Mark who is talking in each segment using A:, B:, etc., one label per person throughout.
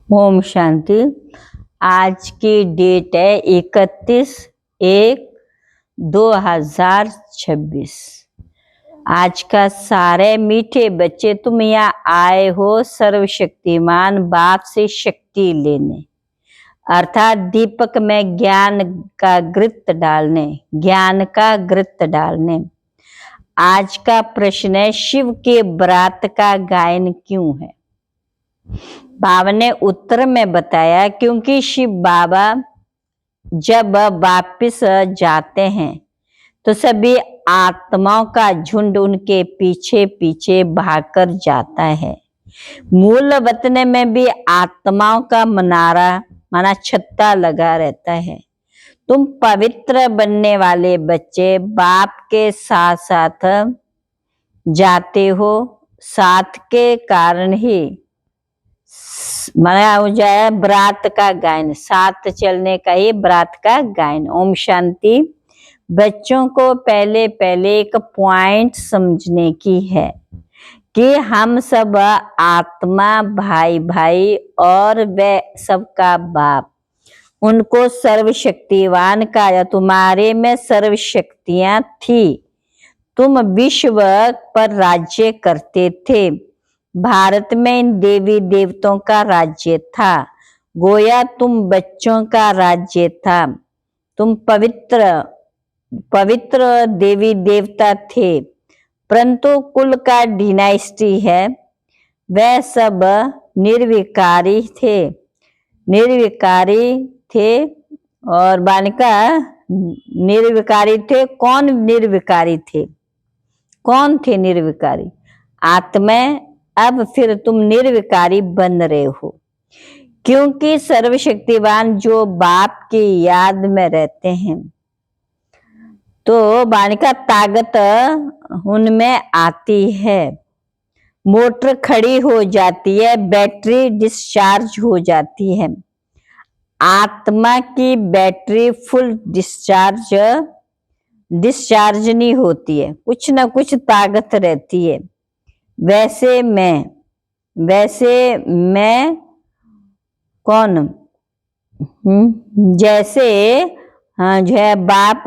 A: ओम शांति। आज की डेट है 31/1/2026। आज का सारे मीठे बच्चे तुम यहाँ आए हो सर्वशक्तिमान बाप से शक्ति लेने, अर्थात दीपक में ज्ञान का घृत डालने। आज का प्रश्न है, शिव के व्रत का गायन क्यों है? बाबा ने उत्तर में बताया, क्योंकि शिव बाबा जब वापिस जाते हैं तो सभी आत्माओं का झुंड उनके पीछे पीछे भागकर जाता है। मूल वतन में भी आत्माओं का माना छत्ता लगा रहता है। तुम पवित्र बनने वाले बच्चे बाप के साथ साथ जाते हो, साथ के कारण ही माना हो जाए व्रत का गायन, साथ चलने का ही व्रत का गायन। ओम शांति। बच्चों को पहले एक पॉइंट समझने की है कि हम सब आत्मा भाई और वे सबका बाप, उनको सर्वशक्तिवान का या तुम्हारे में सर्व शक्तियां थी। तुम विश्व पर राज्य करते थे। भारत में इन देवी देवताओं का राज्य था, गोया तुम बच्चों का राज्य था। तुम पवित्र देवी देवता थे, परंतु कुल का डिनाइस्टी है, वह सब निर्विकारी थे और बालिका निर्विकारी थे। कौन निर्विकारी थे? कौन थे निर्विकारी? आत्मा। अब फिर तुम निर्विकारी बन रहे हो, क्योंकि सर्वशक्तिवान जो बाप की याद में रहते हैं तो बालिका ताकत उनमें आती है, मोटर खड़ी हो जाती है, बैटरी डिस्चार्ज हो जाती है। आत्मा की बैटरी फुल डिस्चार्ज नहीं होती है, कुछ ना कुछ ताकत रहती है। वैसे मैं कौन? जैसे जो है बाप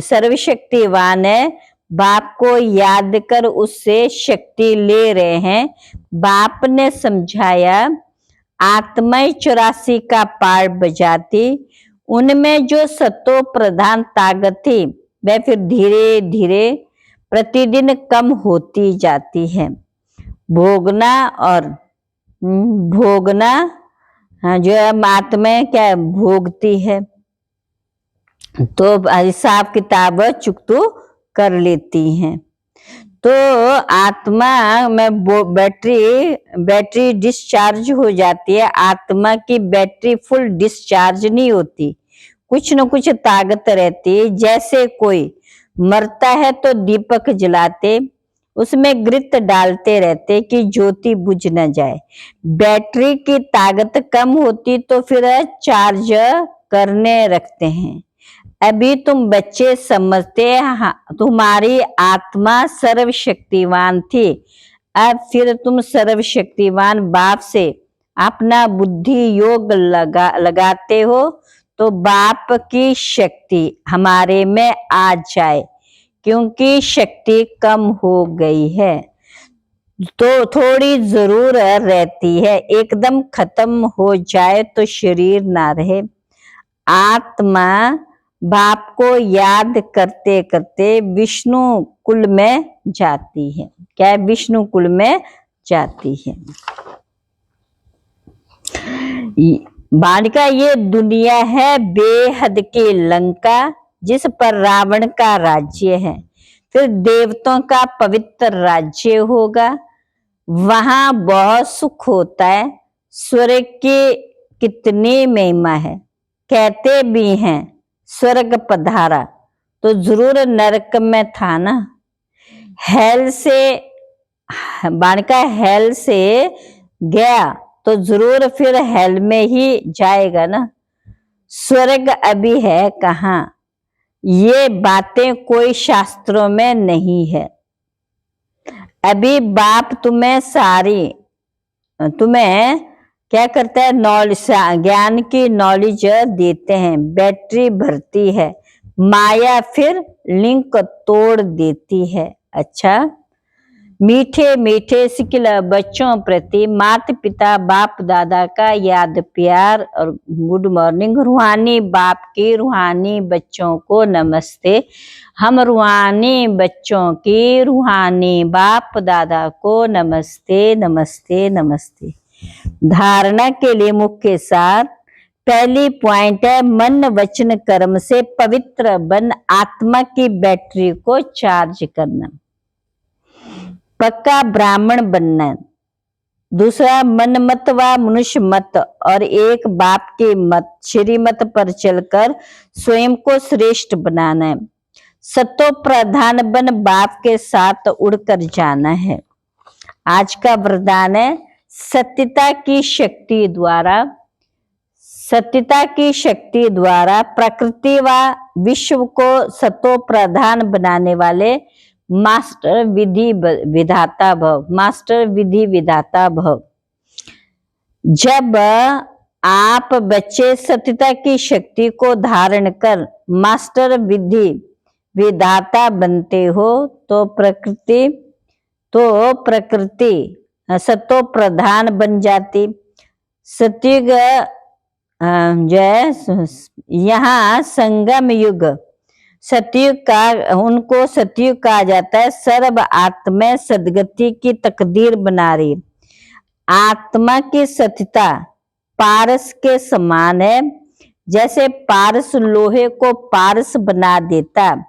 A: सर्वशक्तिवान है, बाप को याद कर उससे शक्ति ले रहे हैं। बाप ने समझाया, आत्मा 84 का पार्ट बजाती, उनमें जो सत्तो प्रधान ताकत थी वह फिर धीरे धीरे प्रतिदिन कम होती जाती है। भोगना जो है आत्मा क्या भोगती है, तो हिसाब किताब चुकतो कर लेती हैं। तो आत्मा में बैटरी डिस्चार्ज हो जाती है। आत्मा की बैटरी फुल डिस्चार्ज नहीं होती, कुछ न कुछ ताकत रहती है। जैसे कोई मरता है तो दीपक जलाते, उसमें घृत डालते रहते कि ज्योति बुझ न जाए। बैटरी की ताकत कम होती तो फिर चार्ज करने रखते हैं। अभी तुम बच्चे समझते हैं तुम्हारी आत्मा सर्वशक्तिवान थी, अब फिर तुम सर्वशक्तिवान बाप से अपना बुद्धि योग लगाते हो तो बाप की शक्ति हमारे में आ जाए, क्योंकि शक्ति कम हो गई है तो थोड़ी जरूर रहती है। एकदम खत्म हो जाए तो शरीर ना रहे। आत्मा बाप को याद करते करते विष्णु कुल में जाती है। क्या है? विष्णु कुल में जाती है। बालिका, ये दुनिया है बेहद की लंका, जिस पर रावण का राज्य है। फिर देवताओं का पवित्र राज्य होगा, वहां बहुत सुख होता है। स्वर्ग की कितनी महिमा है, कहते भी हैं स्वर्ग पधारा तो जरूर नरक में था ना। हेल से गया तो जरूर फिर हेल में ही जाएगा ना। स्वर्ग अभी है कहाँ? ये बातें कोई शास्त्रों में नहीं है। अभी बाप तुम्हें क्या करता है, नॉलेज, ज्ञान की नॉलेज देते हैं, बैटरी भरती है, माया फिर लिंक तोड़ देती है। अच्छा, मीठे मीठे सिकिल बच्चों प्रति माता पिता बाप दादा का याद प्यार और गुड मॉर्निंग। रूहानी बाप की रूहानी बच्चों को नमस्ते। हम रूहानी बच्चों की रूहानी बाप दादा को नमस्ते नमस्ते नमस्ते। धारणा के लिए मुख्य सार, पहली पॉइंट है मन वचन कर्म से पवित्र बन आत्मा की बैटरी को चार्ज करना, पक्का ब्राह्मण बनना। दूसरा, मन मत व मनुष्य मत और एक बाप के मत श्रीमत पर चलकर स्वयं को श्रेष्ठ बनाना है। सतो प्रधान बन बाप के साथ उड़कर जाना है। आज का वरदान है, सत्यता की शक्ति द्वारा प्रकृति व विश्व को सतो प्रधान बनाने वाले मास्टर विधि विधाता भव। जब आप बच्चे सत्यता की शक्ति को धारण कर मास्टर विधि विधाता बनते हो तो प्रकृति सतो प्रधान बन जाती। सतयुग जो है यहाँ संगम युग, सतयुग कहा जाता है। सर्व आत्मा सदगति की तकदीर बना रही। आत्मा की सत्यता पारस के समान है। जैसे पारस लोहे को पारस बना देता,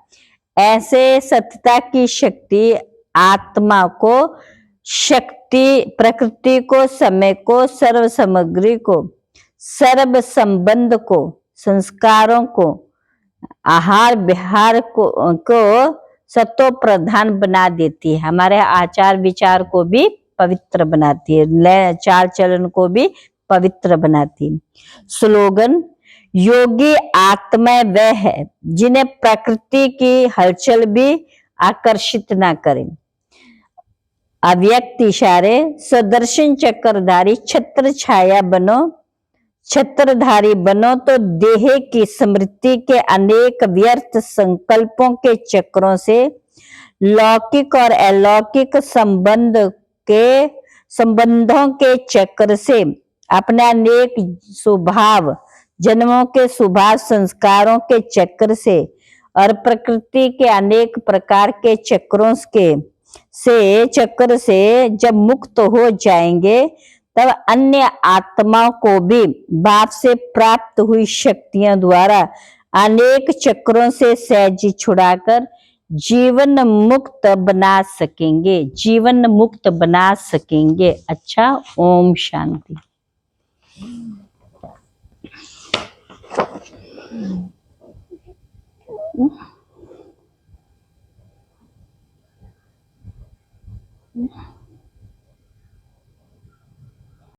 A: ऐसे सत्यता की शक्ति आत्मा को, शक्ति प्रकृति को, समय को, सर्व सामग्री को, सर्व संबंध को, संस्कारों को, आहार विहार को सतो प्रधान बना देती है। हमारे आचार विचार को भी पवित्र बनाती है, चाल चलन को भी पवित्र बनाती है। स्लोगन, योगी आत्मा वह है जिन्हें प्रकृति की हलचल भी आकर्षित ना करे। अव्यक्त इशारे, सदर्शन चक्रधारी छत्रधारी बनो तो देह की स्मृति के अनेक व्यर्थ संकल्पों के चक्रों से, लौकिक और अलौकिक संबंधों के चक्र से, अपने अनेक स्वभाव जन्मों के स्वभाव संस्कारों के चक्र से और प्रकृति के अनेक प्रकार के चक्र से जब मुक्त हो जाएंगे, तब अन्य आत्माओं को भी बाप से प्राप्त हुई शक्तियों द्वारा अनेक चक्रों से सहज छुड़ाकर जीवन मुक्त बना सकेंगे। अच्छा, ओम शांति।